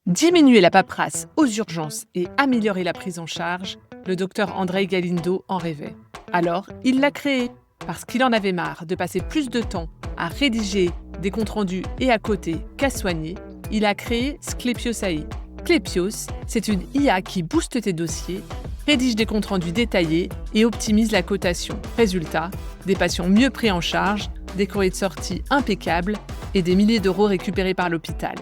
Diminuer la paperasse aux urgences et améliorer la prise en charge, le docteur Andrei Galindo en rêvait. Alors, il l'a créé, parce qu'il en avait marre de passer plus de temps à rédiger des comptes rendus et à côté qu'à soigner. Il a créé Sklepios AI. Sklepios, c'est une IA qui booste tes dossiers, rédige des comptes rendus détaillés et optimise la cotation. Résultat, des patients mieux pris en charge, des courriers de sortie impeccables et des milliers d'euros récupérés par l'hôpital.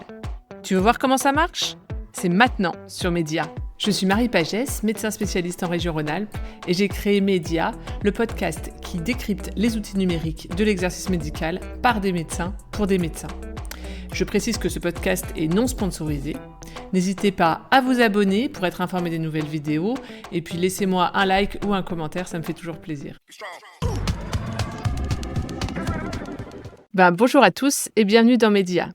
Tu veux voir comment ça marche ? C'est maintenant sur Média. Je suis Marie Pagès, médecin spécialiste en région Rhône-Alpes, et j'ai créé Média, le podcast qui décrypte les outils numériques de l'exercice médical par des médecins pour des médecins. Je précise que ce podcast est non sponsorisé. N'hésitez pas à vous abonner pour être informé des nouvelles vidéos, et puis laissez-moi un like ou un commentaire, ça me fait toujours plaisir. Bonjour à tous et bienvenue dans Média.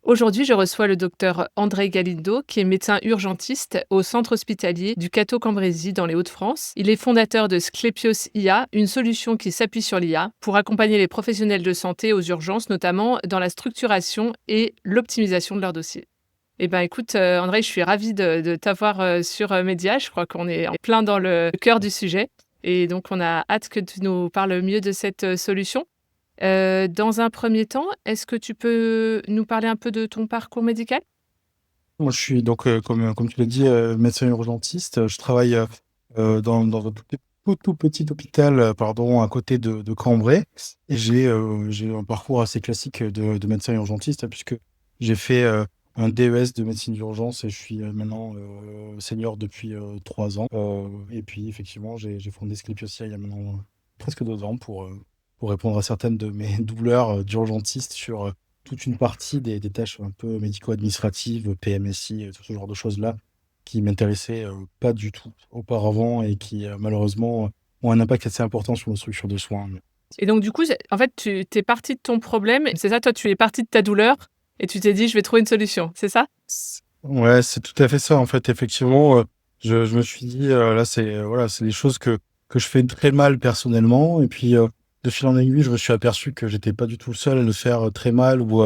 Aujourd'hui, je reçois le docteur Andrei Galindo, qui est médecin urgentiste au centre hospitalier du Cateau-Cambrésis dans les Hauts-de-France. Il est fondateur de Sklepios IA, une solution qui s'appuie sur l'IA pour accompagner les professionnels de santé aux urgences, notamment dans la structuration et l'optimisation de leurs dossiers. Écoute, Andrei, je suis ravie de t'avoir sur Média. Je crois qu'on est en plein dans le cœur du sujet. Et donc, on a hâte que tu nous parles mieux de cette solution. Dans un premier temps, est-ce que tu peux nous parler un peu de ton parcours médical? Moi, je suis donc, comme tu l'as dit, médecin urgentiste. Je travaille dans un tout petit hôpital, à côté de Cambrai. Et j'ai un parcours assez classique de médecin urgentiste, puisque j'ai fait un DES de médecine d'urgence et je suis maintenant senior depuis 3 ans. Et puis, effectivement, j'ai fondé Sklepiosia il y a maintenant presque 2 ans pour répondre à certaines de mes douleurs d'urgentiste sur toute une partie des tâches un peu médico-administratives, PMSI, tout ce genre de choses-là, qui m'intéressaient pas du tout auparavant et qui malheureusement ont un impact assez important sur nos structures de soins. Et donc, du coup, en fait, tu es parti de ton problème. C'est ça, toi, tu es parti de ta douleur et tu t'es dit, je vais trouver une solution. C'est ça? Ouais, c'est tout à fait ça, en fait. Effectivement, je me suis dit, là, voilà, c'est des choses que je fais très mal personnellement. Et puis, de fil en aiguille, je me suis aperçu que j'étais pas du tout le seul à le faire très mal. Ou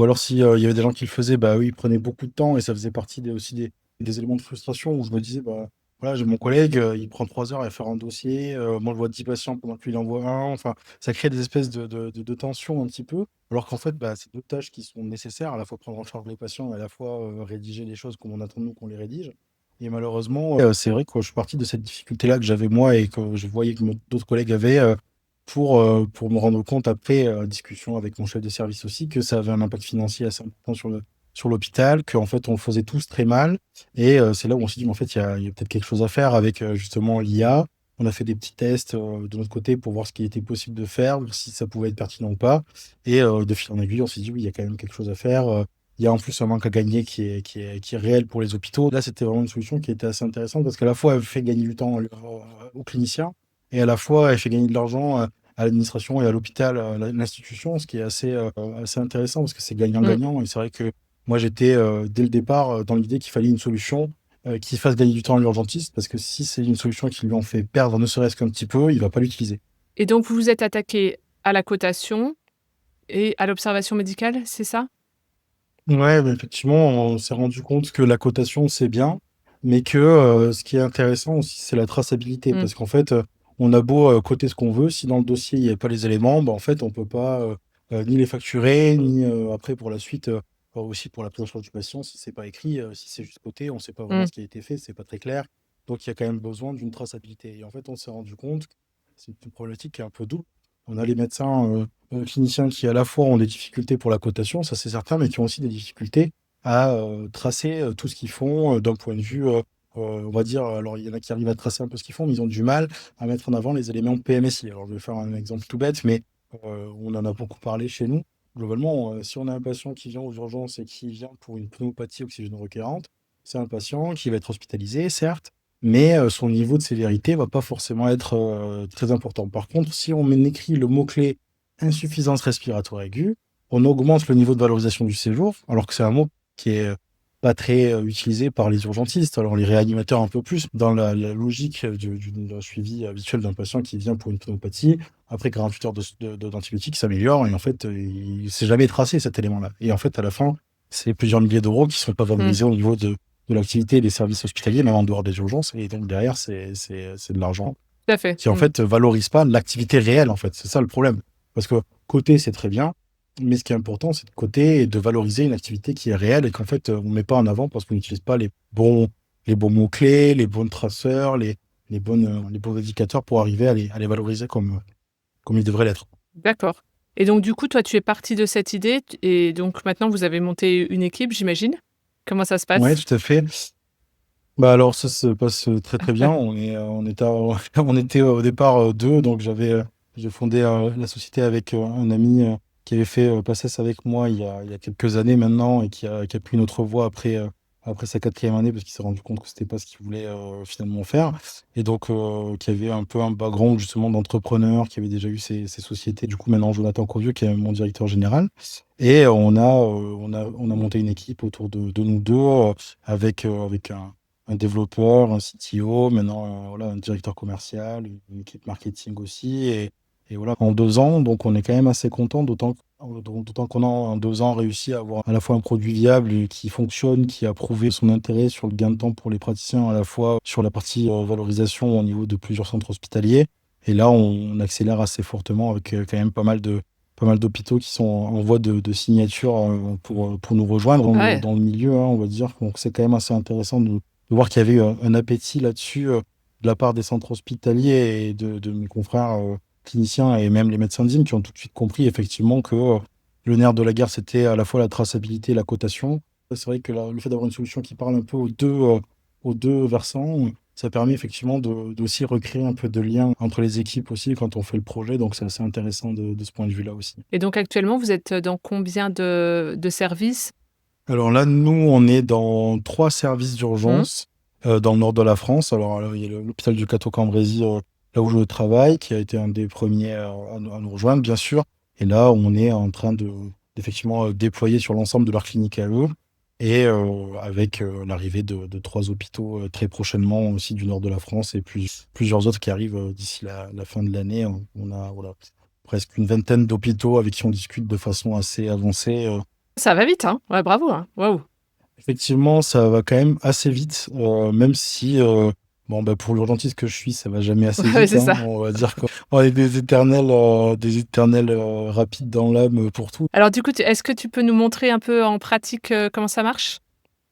alors, si il y avait des gens qui le faisaient, bah oui, ils prenaient beaucoup de temps et ça faisait partie aussi des éléments de frustration où je me disais, bah voilà, j'ai mon collègue, il prend 3 heures à faire un dossier. Moi, je vois 10 patients pendant que lui, il en voit un. Enfin, ça crée des espèces de tensions un petit peu. Alors qu'en fait, bah, c'est deux tâches qui sont nécessaires, à la fois prendre en charge les patients et à la fois rédiger les choses comme on attend de nous qu'on les rédige. Et malheureusement, c'est vrai que je suis parti de cette difficulté-là que j'avais moi et que je voyais que d'autres collègues avaient pour me rendre compte après discussion avec mon chef de service aussi que ça avait un impact financier assez important sur l'hôpital, qu'en fait on le faisait tous très mal. Et c'est là où on s'est dit, mais en fait, il y a peut-être quelque chose à faire avec justement l'IA. On a fait des petits tests de notre côté pour voir ce qui était possible de faire, si ça pouvait être pertinent ou pas. Et de fil en aiguille, on s'est dit, oui, il y a quand même quelque chose à faire. Il y a en plus un manque à gagner qui est réel pour les hôpitaux. Là, c'était vraiment une solution qui était assez intéressante parce qu'à la fois, elle fait gagner du temps aux cliniciens et à la fois, elle fait gagner de l'argent à l'administration et à l'hôpital, à l'institution, ce qui est assez intéressant parce que c'est Mm. gagnant-gagnant. Et c'est vrai que moi, j'étais dès le départ dans l'idée qu'il fallait une solution qui fasse gagner du temps à l'urgentiste parce que si c'est une solution qui lui en fait perdre ne serait-ce qu'un petit peu, il va pas l'utiliser. Et donc, vous vous êtes attaqué à la cotation et à l'observation médicale, c'est ça? Ouais, mais effectivement, on s'est rendu compte que la cotation, c'est bien, mais que ce qui est intéressant aussi, c'est la traçabilité. Mm. Parce qu'en fait, on a beau coter ce qu'on veut, si dans le dossier, il n'y a pas les éléments, bah, en fait, on peut pas ni les facturer, ni après pour la suite, aussi pour la prise en charge du patient, si c'est pas écrit, si c'est juste coté, on ne sait pas vraiment Mm. ce qui a été fait, c'est pas très clair. Donc, il y a quand même besoin d'une traçabilité. Et en fait, on s'est rendu compte que c'est une problématique qui est un peu double. On a les médecins cliniciens qui à la fois ont des difficultés pour la cotation, ça c'est certain, mais qui ont aussi des difficultés à tracer tout ce qu'ils font d'un point de vue, on va dire, alors il y en a qui arrivent à tracer un peu ce qu'ils font, mais ils ont du mal à mettre en avant les éléments PMSI. Alors je vais faire un exemple tout bête, mais on en a beaucoup parlé chez nous. Globalement, si on a un patient qui vient aux urgences et qui vient pour une pneumopathie oxygéno-requérante, c'est un patient qui va être hospitalisé, certes, mais son niveau de sévérité va pas forcément être très important. Par contre, si on écrit le mot-clé insuffisance respiratoire aiguë, on augmente le niveau de valorisation du séjour, alors que c'est un mot qui est pas très utilisé par les urgentistes. Alors les réanimateurs un peu plus, dans la logique d'un suivi habituel d'un patient qui vient pour une pneumopathie, après 48 heures d'antibiotiques s'améliore, et en fait, il s'est jamais tracé cet élément-là. Et en fait, à la fin, c'est plusieurs milliers d'euros qui sont pas Mmh. valorisés au niveau de l'activité et des services hospitaliers, même en dehors des urgences. Et donc derrière, c'est de l'argent Tout à fait. qui en fait valorise pas l'activité réelle en fait. C'est ça le problème. Parce que coter, c'est très bien, mais ce qui est important, c'est de coter et de valoriser une activité qui est réelle et qu'en fait, on met pas en avant parce qu'on n'utilise pas les bons mots-clés, les bons traceurs, les bons indicateurs pour arriver à les valoriser comme ils devraient l'être. D'accord. Et donc du coup, toi, tu es parti de cette idée et donc maintenant vous avez monté une équipe, j'imagine? Comment ça se Ouais, passe? tout à fait. Bah alors ça se passe très très bien. On était, on était au départ deux, donc j'ai fondé la société avec un ami qui avait fait PACES avec moi il y a quelques années maintenant et qui a pris une autre voie après sa quatrième année parce qu'il s'est rendu compte que c'était pas ce qu'il voulait finalement faire et donc qui avait un peu un background justement d'entrepreneur, qui avait déjà eu ses sociétés. Du coup maintenant Jonathan Covieux qui est mon directeur général et on a monté une équipe autour de nous deux avec un développeur, un CTO, maintenant voilà, un directeur commercial, une équipe marketing aussi. Et voilà, en 2 ans, donc on est quand même assez content, d'autant qu'on a en 2 ans réussi à avoir à la fois un produit viable et qui fonctionne, qui a prouvé son intérêt sur le gain de temps pour les praticiens, à la fois sur la partie valorisation au niveau de plusieurs centres hospitaliers. Et là, on accélère assez fortement avec quand même pas mal d'hôpitaux qui sont en voie de signature pour nous rejoindre Ah ouais. dans le milieu, hein, on va dire. Donc c'est quand même assez intéressant de voir qu'il y avait eu un appétit là-dessus de la part des centres hospitaliers et de mes confrères cliniciens et même les médecins DIM qui ont tout de suite compris effectivement que le nerf de la guerre, c'était à la fois la traçabilité et la cotation. C'est vrai que le fait d'avoir une solution qui parle un peu aux deux versants, ça permet effectivement d'aussi recréer un peu de lien entre les équipes aussi quand on fait le projet. Donc c'est assez intéressant de ce point de vue-là aussi. Et donc actuellement, vous êtes dans combien de services? Alors là, nous, on est dans 3 services Mmh. d'urgence dans le nord de la France. Alors, il y a l'hôpital du Cateau-Cambrésis, là où je travaille, qui a été un des premiers à nous rejoindre, bien sûr. Et là, on est en train d'effectivement déployer sur l'ensemble de leur clinique à eux. Et avec l'arrivée de 3 hôpitaux très prochainement aussi du nord de la France et plusieurs autres qui arrivent d'ici la fin de l'année. On a voilà, presque une vingtaine d'hôpitaux avec qui on discute de façon assez avancée. Ça va vite, hein? Ouais, bravo, hein. Waouh! Effectivement, ça va quand même assez vite, même si, bon, bah, pour l'urgentiste que je suis, ça va jamais assez Ouais, vite, c'est hein. ça. On va dire qu'on est des éternels rapides dans l'âme pour tout. Alors du coup, est-ce que tu peux nous montrer un peu en pratique, comment ça marche?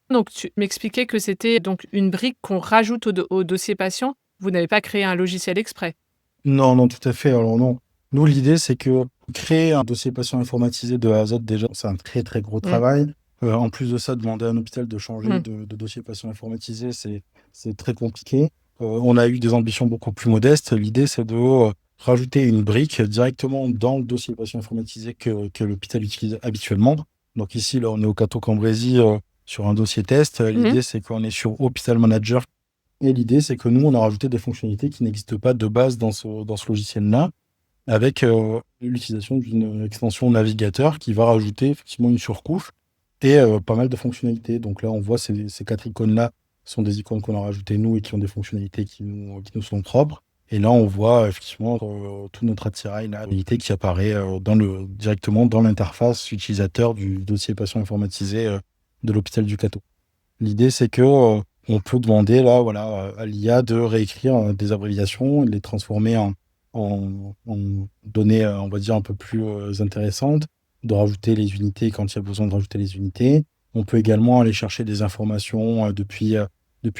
Donc tu m'expliquais que c'était donc une brique qu'on rajoute au dossier patient. Vous n'avez pas créé un logiciel exprès? Non, non, tout à fait. Alors non, nous, l'idée, c'est que créer un dossier patient informatisé de A à Z, déjà, c'est un très, très gros Mmh. travail. En plus de ça, demander à un hôpital de changer Mmh. de dossier patient informatisé, c'est très compliqué. On a eu des ambitions beaucoup plus modestes. L'idée, c'est de rajouter une brique directement dans le dossier patient informatisé que l'hôpital utilise habituellement. Donc ici, là, on est au Cateau-Cambrésis sur un dossier test. Mmh. L'idée, c'est qu'on est sur Hôpital Manager et l'idée, c'est que nous, on a rajouté des fonctionnalités qui n'existent pas de base dans ce logiciel-là, avec l'utilisation d'une extension navigateur qui va rajouter effectivement une surcouche et pas mal de fonctionnalités. Donc là, on voit ces 4 icônes-là sont des icônes qu'on a rajoutées nous et qui ont des fonctionnalités qui nous sont propres. Et là, on voit effectivement tout notre attirail, la habilité qui apparaît directement dans l'interface utilisateur du dossier patient informatisé de l'hôpital du Cateau. L'idée, c'est que on peut demander là, voilà, à l'IA de réécrire des abréviations, de les transformer en données, on va dire, un peu plus intéressantes, de rajouter les unités quand il y a besoin de rajouter les unités. On peut également aller chercher des informations depuis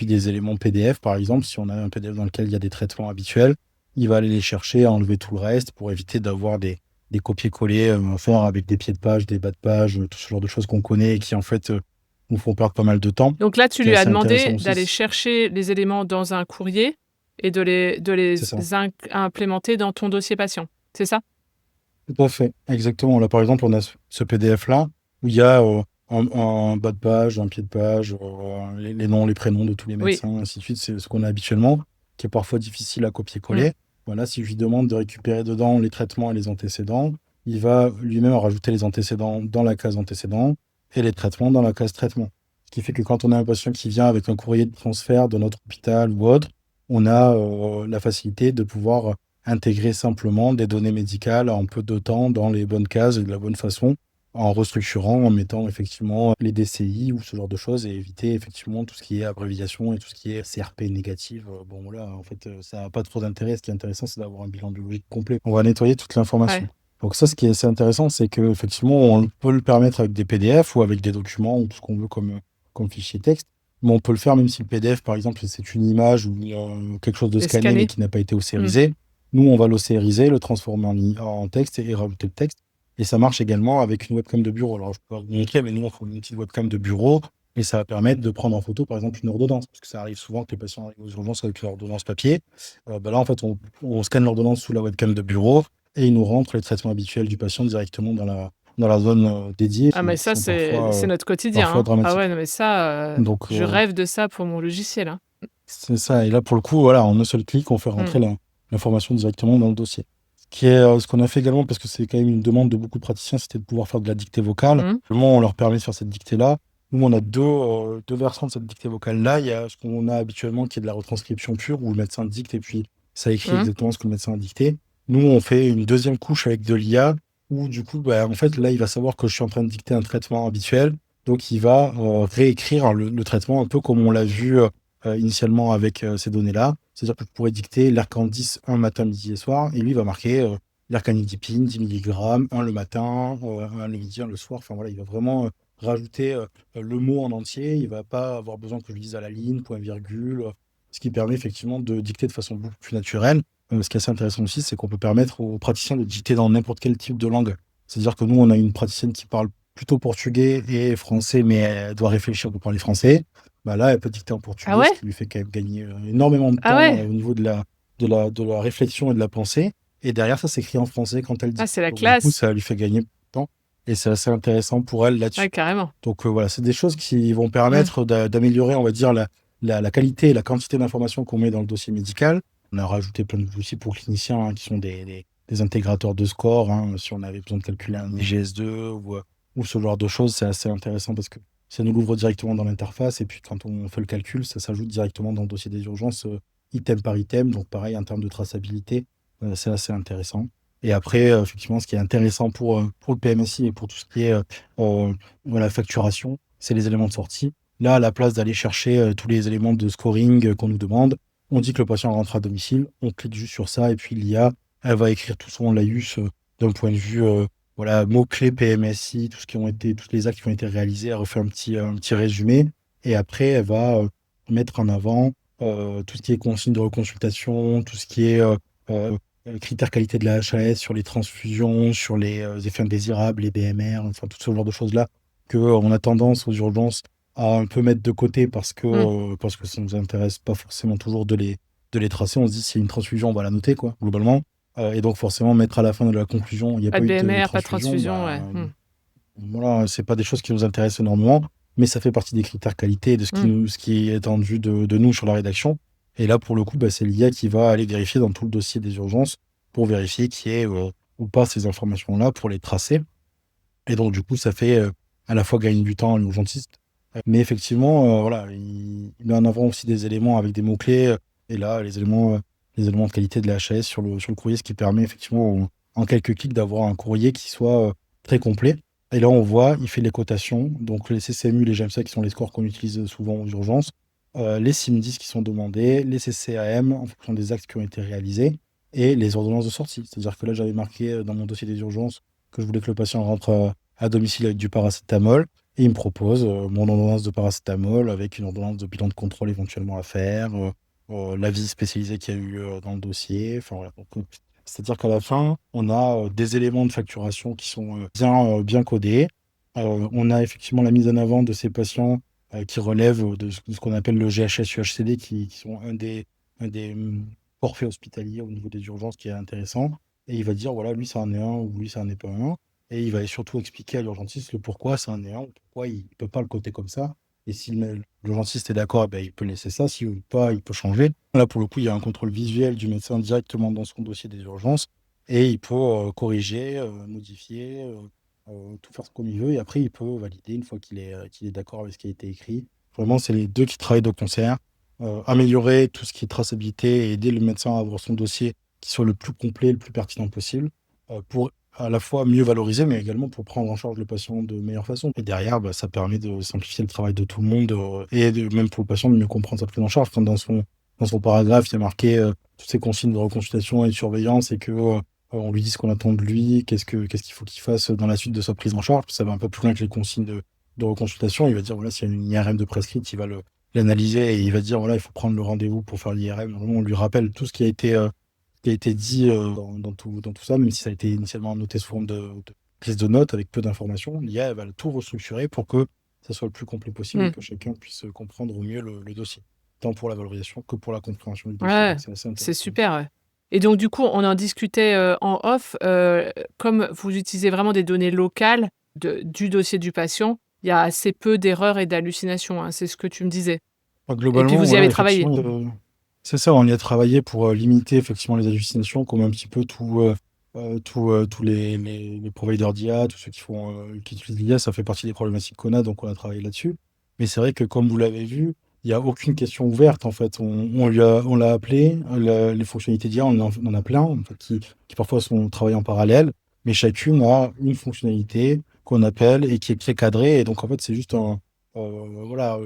des éléments PDF, par exemple. Si on a un PDF dans lequel il y a des traitements habituels, il va aller les chercher, enlever tout le reste pour éviter d'avoir des copier-coller à faire avec des pieds de page, des bas de page, tout ce genre de choses qu'on connaît et qui, en fait, nous font perdre pas mal de temps. Donc là, Ce tu qui est lui as assez intéressant demandé aussi, d'aller chercher les éléments dans un courrier et de c'est ça. les implémenter dans ton dossier patient, c'est ça? Tout à fait, exactement. Là, par exemple, on a ce PDF-là où il y a un bas de page, un pied de page, les noms, les prénoms de tous les Oui. médecins, ainsi de suite. C'est ce qu'on a habituellement, qui est parfois difficile à Mmh. copier-coller. Voilà, si je lui demande de récupérer dedans les traitements et les antécédents, il va lui-même rajouter les antécédents dans la case antécédents et les traitements dans la case traitement. Ce qui fait que quand on a un patient qui vient avec un courrier de transfert de notre hôpital ou autre, on a la facilité de pouvoir, intégrer simplement des données médicales en peu de temps dans les bonnes cases et de la bonne façon. en restructurant, en mettant effectivement les DCI ou ce genre de choses et éviter effectivement tout ce qui est abréviation et tout ce qui est CRP négative. Bon, là, en fait, ça n'a pas trop d'intérêt. Ce qui est intéressant, c'est d'avoir un bilan biologique complet. On va nettoyer toute l'information. Ouais. Donc ça, ce qui est assez intéressant, c'est que effectivement, on peut le permettre avec des PDF ou avec des documents ou tout ce qu'on veut comme fichier texte. Mais on peut le faire même si le PDF, par exemple, c'est une image ou quelque chose de Et scanné mais scanner. qui n'a pas été Mm. OCRisé. Nous, on va l'OCRiser, le transformer en texte et rajouter le texte. Et ça marche également avec une webcam de bureau. Alors, je peux vous montrer, mais nous, on fait une petite webcam de bureau et ça va permettre de prendre en photo, par exemple, une ordonnance. Parce que ça arrive souvent que les patients arrivent aux urgences avec leur ordonnance papier. Là, en fait, on scanne l'ordonnance sous la webcam de bureau et il nous rentre les traitements habituels du patient directement dans la zone dédiée Ah, mais qui ça, sont c'est notre quotidien, parfois hein. Ah ouais, dramatiques. non, mais ça, Donc, je rêve de ça pour mon logiciel, hein. c'est ça. Et là, pour le coup, voilà, en un seul clic, on fait rentrer Mm. l'information directement dans le dossier. Ce qu'on a fait également, parce que c'est quand même une demande de beaucoup de praticiens, c'était de pouvoir faire de la dictée vocale. Mm. Comment on leur permet de faire cette dictée-là? Nous, on a deux versants de cette dictée vocale-là. Il y a ce qu'on a habituellement qui est de la retranscription pure, où le médecin dicte et puis ça écrit Mm. exactement ce que le médecin a dicté. Nous, on fait une deuxième couche avec de l'IA, où du coup, bah, en fait, là, il va savoir que je suis en train de dicter un traitement habituel. Donc, il va réécrire le traitement un peu comme on l'a vu initialement avec ces données-là. C'est-à-dire que je pourrais dicter l'Ercan 10 un matin, midi et soir, et lui il va marquer l'Ercanidipine, 10 mg, un le matin, un le midi, un le soir. Enfin voilà, il va vraiment rajouter le mot en entier. Il va pas avoir besoin que je le dise à la ligne, point virgule, ce qui permet effectivement de dicter de façon beaucoup plus naturelle. Ce qui est assez intéressant aussi, c'est qu'on peut permettre aux praticiens de dicter dans n'importe quel type de langue. C'est-à-dire que nous, on a une praticienne qui parle plutôt portugais et français, mais elle doit réfléchir pour parler français. Bah là, elle peut dicter en Ah portugais, ce ouais? qui lui fait quand même gagner énormément de Ah temps ouais? au niveau de la réflexion et de la pensée. Et derrière, ça s'écrit en français quand elle Ah, dicte. c'est la Donc, du coup, classe. ça lui fait gagner du temps. Et c'est assez intéressant pour elle Ouais, là-dessus. carrément. Donc, voilà, c'est des choses qui vont Mm. permettre d'améliorer, on va dire, la qualité et la quantité d'informations qu'on met dans le dossier médical. On a rajouté plein d'outils pour cliniciens qui sont des intégrateurs de score. Si on avait besoin de calculer un IGS-2 ou ce genre de choses, c'est assez intéressant parce que ça nous l'ouvre directement dans l'interface. Et puis, quand on fait le calcul, ça s'ajoute directement dans le dossier des urgences, item par item. Donc, pareil, en termes de traçabilité, c'est assez intéressant. Et après, effectivement, ce qui est intéressant pour le PMSI et pour tout ce qui est voilà, facturation, c'est les éléments de sortie. Là, à la place d'aller chercher tous les éléments de scoring qu'on nous demande, on dit que le patient rentre à domicile, on clique juste sur ça et puis l'IA, elle va écrire tout son laïus d'un point de vue voilà, mots-clés PMSI, tous les actes qui ont été réalisés, elle refait un petit résumé et après, elle va mettre en avant tout ce qui est consigne de reconsultation, tout ce qui est euh, critères qualité de la HAS sur les transfusions, sur les effets indésirables, les BMR, enfin tout ce genre de choses-là, qu'on a tendance aux urgences à un peu mettre de côté Mm. parce que ça ne nous intéresse pas forcément toujours de les tracer. On se dit, s'il y a une transfusion, on va la noter, quoi, globalement. Et donc, forcément, mettre à la fin de la conclusion, il n'y a Pas pas de eu de BMR, pas de transfusion, transfusion, bah, ouais. Mm. voilà, c'est pas des choses qui nous intéressent énormément, mais ça fait partie des critères qualité, de Mm. ce qui est attendu de nous sur la rédaction. Et là, pour le coup, bah, c'est l'IA qui va aller vérifier dans tout le dossier des urgences pour vérifier qu'il y ait ou pas ces informations-là pour les tracer. Et donc, du coup, ça fait à la fois gagner du temps à l'urgentiste, mais effectivement, voilà, il met en avant aussi des éléments avec des mots-clés, et là, les éléments de qualité de la HAS sur le courrier, ce qui permet effectivement, en quelques clics, d'avoir un courrier qui soit très complet. Et là, on voit, il fait les cotations, donc les CCMU, les GEMSA, qui sont les scores qu'on utilise souvent aux urgences, les SIMDIS qui sont demandés, les CCAM en fonction des actes qui ont été réalisés, et les ordonnances de sortie. C'est-à-dire que là, j'avais marqué dans mon dossier des urgences que je voulais que le patient rentre à domicile avec du paracétamol. Et il me propose mon ordonnance de paracétamol avec une ordonnance de bilan de contrôle éventuellement à faire, l'avis spécialisé qu'il y a eu dans le dossier. Enfin, voilà. Donc, c'est-à-dire qu'à la fin, on a des éléments de facturation qui sont bien codés. On a effectivement la mise en avant de ces patients qui relèvent de ce qu'on appelle le GHS-UHCD, qui sont un des forfaits hospitaliers au niveau des urgences qui est intéressant. Et il va dire, voilà, lui, ça en est un ou lui, ça en est pas un. Et il va surtout expliquer à l'urgentiste le pourquoi ça en est un, ou pourquoi il ne peut pas le coter comme ça. Et si l'urgentiste est d'accord, eh ben, il peut laisser ça. S'il ne veut pas, il peut changer. Là, pour le coup, il y a un contrôle visuel du médecin directement dans son dossier des urgences. Et il peut corriger, modifier, tout faire comme il veut. Et après, il peut valider une fois qu'il est d'accord avec ce qui a été écrit. Vraiment, c'est les deux qui travaillent de concert. Améliorer tout ce qui est traçabilité et aider le médecin à avoir son dossier qui soit le plus complet, le plus pertinent possible, pour à la fois mieux valoriser, mais également pour prendre en charge le patient de meilleure façon. Et derrière, ça permet de simplifier le travail de tout le monde même pour le patient de mieux comprendre sa prise en charge. Quand dans son paragraphe, il y a marqué toutes ces consignes de reconsultation et de surveillance et que on lui dit ce qu'on attend de lui, qu'est-ce qu'il faut qu'il fasse dans la suite de sa prise en charge. Ça va un peu plus loin que les consignes de reconsultation. Il va dire, voilà, s'il y a une IRM de prescrite, il va l'analyser et il va dire, voilà, il faut prendre le rendez-vous pour faire l'IRM. Vraiment, on lui rappelle tout ce qui a été dit dans tout ça, même si ça a été initialement noté sous forme de prise de notes avec peu d'informations. L'IA, elle va tout restructurer pour que ça soit le plus complet possible et Mm. que chacun puisse comprendre au mieux le dossier, tant pour la valorisation que pour la compréhension du dossier. Ouais, Donc, c'est assez c'est intéressant. super, ouais. Et donc du coup, on en discutait, en off, comme vous utilisez vraiment des données locales du dossier du patient, il y a assez peu d'erreurs et d'hallucinations, hein, c'est ce que tu me disais? Et puis Globalement, vous y voilà, avez travaillé? effectivement, c'est ça, on y a travaillé pour limiter effectivement les hallucinations, comme un petit peu tous les providers d'IA, tous ceux qui utilisent l'IA, ça fait partie des problématiques qu'on a, donc on a travaillé là-dessus. Mais c'est vrai que comme vous l'avez vu, il n'y a aucune question ouverte en fait. On l'a appelé, les fonctionnalités d'IA, on en a plein en fait, qui parfois sont travaillées en parallèle, mais chacune a une fonctionnalité qu'on appelle et qui est cadrée. Et donc en fait, c'est juste voilà,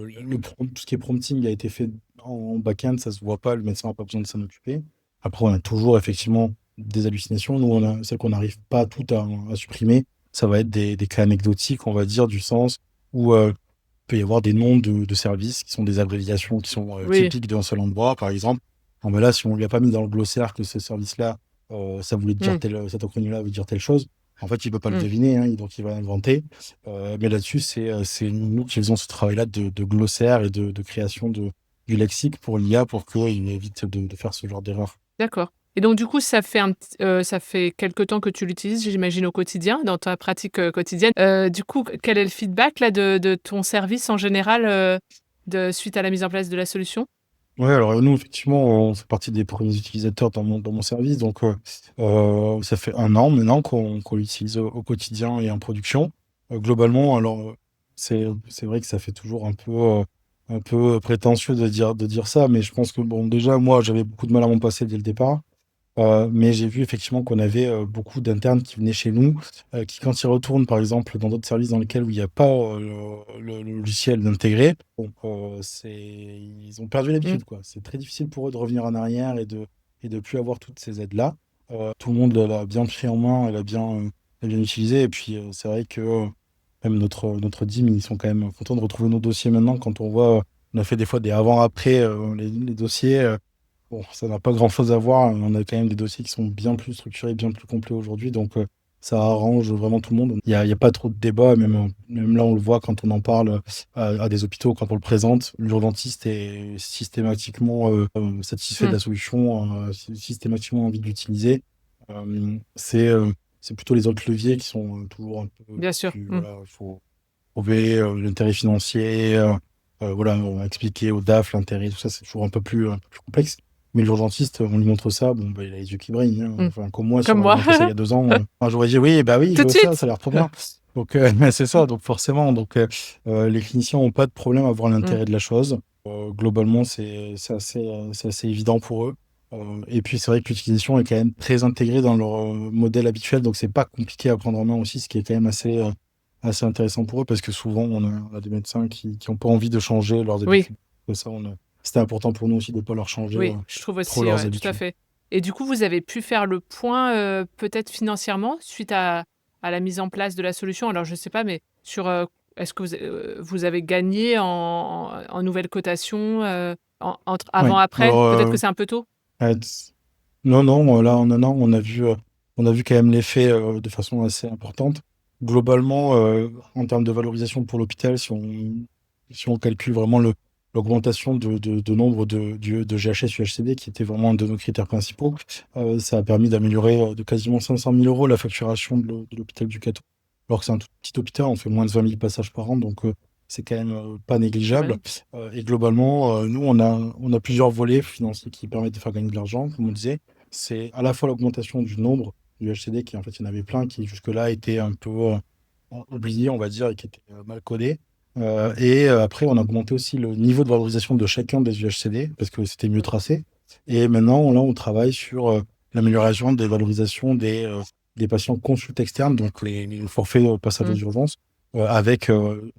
tout ce qui est prompting a été fait en back-end, ça se voit pas, le médecin n'a pas besoin de s'en occuper. Après, on a toujours effectivement des hallucinations. Nous, celles qu'on n'arrive pas toutes à supprimer, ça va être des cas anecdotiques, on va dire, du sens où il peut y avoir des noms de services qui sont des abréviations qui sont Oui. typiques d'un seul endroit, par exemple. Bon, ben là, si on ne lui a pas mis dans le glossaire que ce service-là, ça voulait dire Mmh. cet acronyme-là veut dire telle chose, en fait, il ne peut pas le Mmh. deviner, hein, donc il va inventer. Mais là-dessus, c'est nous qui faisons ce travail-là de glossaire et de création du lexique pour l'IA pour qu'il évite de faire ce genre d'erreur. D'accord. Et donc du coup, ça fait quelque temps que tu l'utilises, j'imagine, au quotidien, dans ta pratique, quotidienne. Du coup, quel est le feedback là de ton service en général, suite à la mise en place de la solution? Ouais, alors nous, effectivement, on fait partie des premiers utilisateurs dans mon service. Donc, ça fait 1 an maintenant qu'on l'utilise au quotidien et en production. Globalement, alors, c'est vrai que ça fait toujours un peu prétentieux de dire ça, mais je pense que, bon, déjà, moi, j'avais beaucoup de mal à m'en passer dès le départ. Mais j'ai vu effectivement qu'on avait beaucoup d'internes qui venaient chez nous, qui quand ils retournent par exemple dans d'autres services dans lesquels où il n'y a pas le logiciel intégré, bon, ils ont perdu Mmh. l'habitude, quoi. C'est très difficile pour eux de revenir en arrière et de plus avoir toutes ces aides-là. Tout le monde l'a bien pris en main, l'a bien utilisé. Et puis c'est vrai que même notre team, ils sont quand même contents de retrouver nos dossiers maintenant quand on voit, on a fait des fois des avant-après les dossiers. Bon, ça n'a pas grand-chose à voir. On a quand même des dossiers qui sont bien plus structurés, bien plus complets aujourd'hui. Donc, ça arrange vraiment tout le monde. Il y a pas trop de débat. Même là, on le voit quand on en parle à des hôpitaux, quand on le présente. L'urgentiste est systématiquement satisfait de Mmh. la solution, systématiquement envie de l'utiliser. C'est plutôt les autres leviers qui sont toujours un peu Bien sûr. plus. Mmh. Voilà, il faut prouver l'intérêt financier. Voilà, on va expliquer au DAF l'intérêt, tout ça, c'est toujours un peu plus complexe. Mais l'urgentiste, on lui montre ça, bon, il a les yeux qui brillent, hein. Mmh. Enfin, comme moi, si Comme on m'avait moi. montré ça il y a 2 ans, j'aurais dit oui, bah oui, je Tout de veux ça, suite? ça a l'air trop bien. Donc, c'est ça, donc forcément, donc, les cliniciens n'ont pas de problème à voir Mmh. l'intérêt de la chose. Globalement, c'est assez évident pour eux. Et puis, c'est vrai que l'utilisation est quand même très intégrée dans leur modèle habituel, donc c'est pas compliqué à prendre en main aussi, ce qui est quand même assez intéressant pour eux parce que souvent on a des médecins qui n'ont pas envie de changer leurs Oui. habitudes. Ça, c'était important pour nous aussi de ne pas leur changer Oui, je trouve trop aussi, leurs ouais, tout à habitudes. fait. Et du coup, vous avez pu faire le point, peut-être financièrement suite à la mise en place de la solution? Alors je ne sais pas, mais sur, est-ce que vous avez gagné en nouvelles cotations, entre Oui, avant-après? alors Peut-être que c'est un peu tôt? non, non, là en 1 an, on a vu quand même l'effet de façon assez importante. Globalement, en termes de valorisation pour l'hôpital, si on calcule vraiment l'augmentation de nombre de GHS UHCD, qui était vraiment un de nos critères principaux, ça a permis d'améliorer de quasiment 500 000 euros la facturation de l'hôpital du Cateau. Alors que c'est un tout petit hôpital, on fait moins de 20 000 passages par an, donc c'est quand même pas négligeable. Oui. Et globalement, nous, on a plusieurs volets financiers qui permettent de faire gagner de l'argent, comme on disait. C'est à la fois l'augmentation du nombre du HCD, qui en fait, il y en avait plein qui jusque-là étaient un peu oubliés, on va dire, et qui étaient mal codés. Et après, on a augmenté aussi le niveau de valorisation de chacun des UHCD, parce que c'était mieux tracé. Et maintenant, là, on travaille sur l'amélioration des valorisations des patients consultes externes, donc les forfaits passage aux Mm. urgences, avec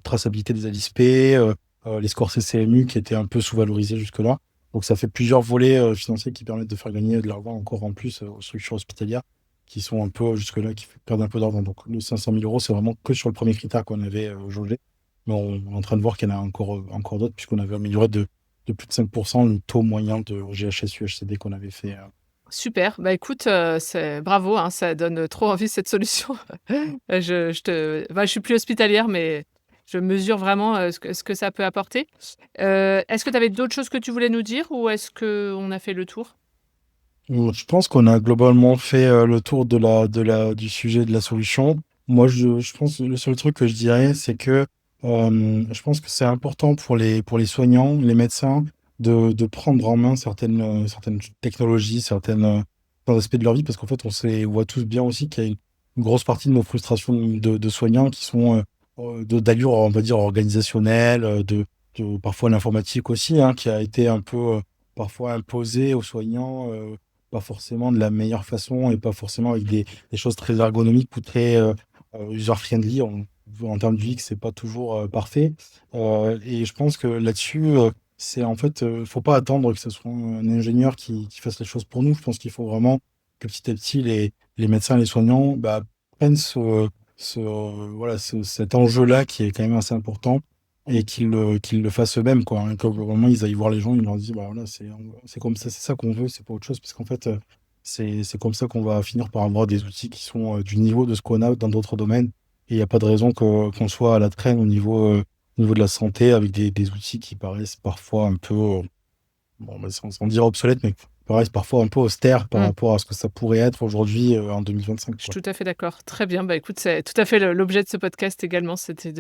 traçabilité des ALISP, les scores CCMU qui étaient un peu sous-valorisés jusque-là. Donc ça fait plusieurs volets financiers qui permettent de faire gagner de l'argent encore en plus aux structures hospitalières qui sont un peu jusque-là, qui perdent un peu d'argent. Donc le 500 000 euros, c'est vraiment que sur le premier critère qu'on avait jaugé. Mais on est en train de voir qu'il y en a encore d'autres, puisqu'on avait amélioré de plus de 5% le taux moyen de GHS-UHCD qu'on avait fait. Super. Bah écoute, c'est bravo, hein, ça donne trop envie cette solution. Je suis plus hospitalière, mais je mesure vraiment ce que ça peut apporter. Est-ce que tu avais d'autres choses que tu voulais nous dire ou est-ce qu'on a fait le tour? Je pense qu'on a globalement fait le tour du sujet de la solution. Moi, je pense que le seul truc que je dirais, c'est que je pense que c'est important pour les soignants, les médecins, de prendre en main certaines technologies, certains aspects de leur vie, parce qu'en fait, voit tous bien aussi qu'il y a une grosse partie de nos frustrations de soignants qui sont d'allure, on va dire, organisationnelle, parfois l'informatique aussi, hein, qui a été un peu parfois imposée aux soignants. Pas forcément de la meilleure façon et pas forcément avec des choses très ergonomiques ou très user-friendly. En termes de UX, c'est pas toujours parfait. Et je pense que là-dessus, c'est en fait, faut pas attendre que ce soit un ingénieur qui fasse les choses pour nous. Je pense qu'il faut vraiment que petit à petit, les médecins et les soignants bah, prennent voilà, cet enjeu-là qui est quand même assez important et qu'ils le fassent eux-mêmes, quoi. Hein. Que vraiment, ils aillent voir les gens, ils leur disent, bah voilà, c'est comme ça, c'est ça qu'on veut, c'est pas autre chose, parce qu'en fait, c'est comme ça qu'on va finir par avoir des outils qui sont du niveau de ce qu'on a dans d'autres domaines. Et il n'y a pas de raison qu'on soit à la traîne au niveau de la santé avec des outils qui paraissent parfois un peu, bon, bah, sans dire obsolètes, mais qui paraissent parfois un peu austères par Mmh. rapport à ce que ça pourrait être aujourd'hui en 2025, Je suis quoi. tout à fait d'accord. Très bien. Bah, écoute, c'est tout à fait l'objet de ce podcast également, c'était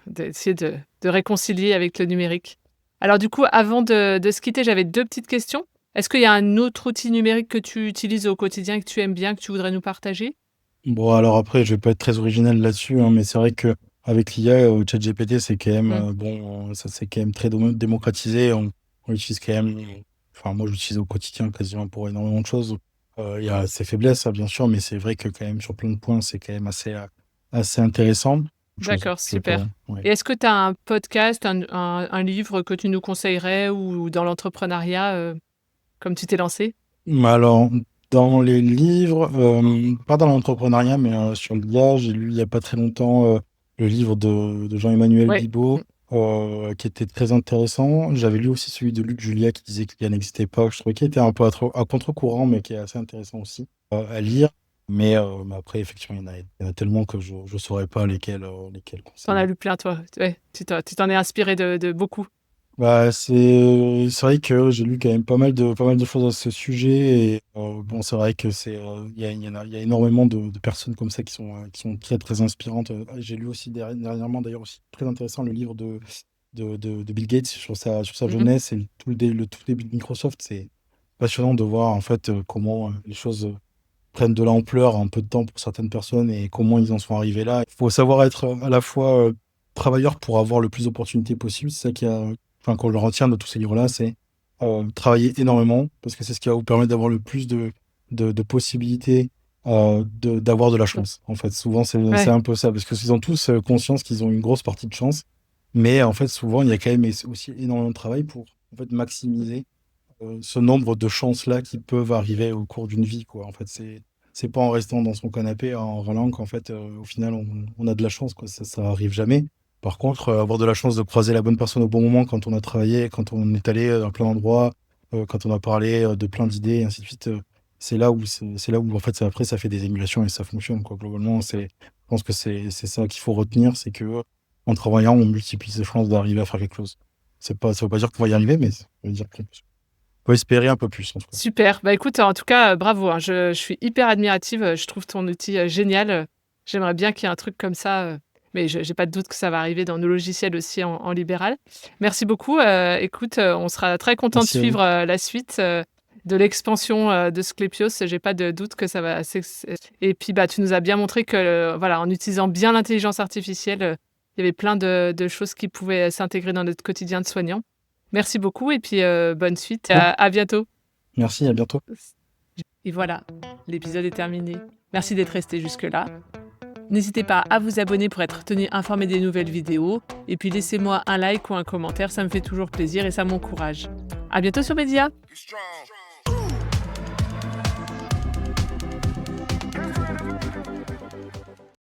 d'essayer de réconcilier avec le numérique. Alors du coup, avant de se quitter, j'avais 2 petites questions. Est-ce qu'il y a un autre outil numérique que tu utilises au quotidien et que tu aimes bien, que tu voudrais nous partager? Bon, alors après, je vais pas être très original là-dessus, hein, mais c'est vrai que avec l'IA, ChatGPT, c'est quand même Mmh. bon, ça c'est quand même très démocratisé. On l'utilise quand même. Enfin, moi, je l'utilise au quotidien quasiment pour énormément de choses. Il y a ses faiblesses, hein, bien sûr, mais c'est vrai que quand même sur plein de points, c'est quand même assez intéressant. D'accord, Je vais pas, super. ouais. Et est-ce que tu as un podcast, un livre que tu nous conseillerais ou dans l'entrepreneuriat, comme tu t'es lancé? Mais alors, dans les livres, pas dans l'entrepreneuriat, mais sur l'IA, j'ai lu il n'y a pas très longtemps le livre de Jean-Emmanuel Ouais. Bibeau, Mmh. qui était très intéressant. J'avais lu aussi celui de Luc Julia qui disait que l'IA n'existait pas, que je trouvais qu'il était un peu à contre-courant, mais qui est assez intéressant aussi à lire. Mais après, effectivement, il y en a tellement que je ne saurais pas lesquels Tu en as conseiller. lu plein toi? Ouais, tu t'en es inspiré de beaucoup? Bah, c'est vrai que j'ai lu quand même pas mal de choses à ce sujet et bon, c'est vrai que il y a énormément de personnes comme ça qui sont très, très inspirantes. J'ai lu aussi dernièrement, d'ailleurs, aussi très intéressant, le livre de Bill Gates sur sa Mmh. jeunesse et le tout début de Microsoft. C'est passionnant de voir, en fait, comment les choses prennent de l'ampleur en peu de temps pour certaines personnes et comment ils en sont arrivés là. Il faut savoir être à la fois travailleur pour avoir le plus d'opportunités possible. C'est ça enfin, qu'on le retient de tous ces livres-là, c'est travailler énormément parce que c'est ce qui va vous permettre d'avoir le plus de possibilités d'avoir de la Mmh. chance. En fait, souvent, c'est Ouais. un peu ça parce qu'ils ont tous conscience qu'ils ont une grosse partie de chance. Mais en fait, souvent, il y a quand même aussi énormément de travail pour en fait, maximiser ce nombre de chances-là qui peuvent arriver au cours d'une vie, quoi. En fait, c'est pas en restant dans son canapé en râlant qu'en fait, au final, on a de la chance, quoi. Ça arrive jamais. Par contre, avoir de la chance de croiser la bonne personne au bon moment quand on a travaillé, quand on est allé à plein d'endroits, quand on a parlé de plein d'idées, et ainsi de suite, c'est là où en fait, après, ça fait des émulations et ça fonctionne, quoi. Globalement, je pense que c'est ça qu'il faut retenir, c'est que en travaillant, on multiplie ses chances d'arriver à faire quelque chose. Ça veut pas dire qu'on va y arriver, mais ça veut dire qu'on peut espérer un peu plus, en tout cas. Super. Bah, écoute, en tout cas, bravo, hein. Je suis hyper admirative, je trouve ton outil, génial, j'aimerais bien qu'il y ait un truc comme ça, mais je j'ai pas de doute que ça va arriver dans nos logiciels aussi en libéral. Merci beaucoup, écoute, on sera très content de Merci à vous. suivre, la suite, de l'expansion, de Sklepios. J'ai pas de doute que ça va et puis, bah, tu nous as bien montré que, voilà, en utilisant bien l'intelligence artificielle, il y avait plein de choses qui pouvaient s'intégrer dans notre quotidien de soignant. Merci beaucoup et puis, bonne suite. Bon, À bientôt. merci, à bientôt. Et voilà, l'épisode est terminé. Merci d'être resté jusque-là. N'hésitez pas à vous abonner pour être tenu informé des nouvelles vidéos. Et puis laissez-moi un like ou un commentaire, ça me fait toujours plaisir et ça m'encourage. À bientôt sur Média.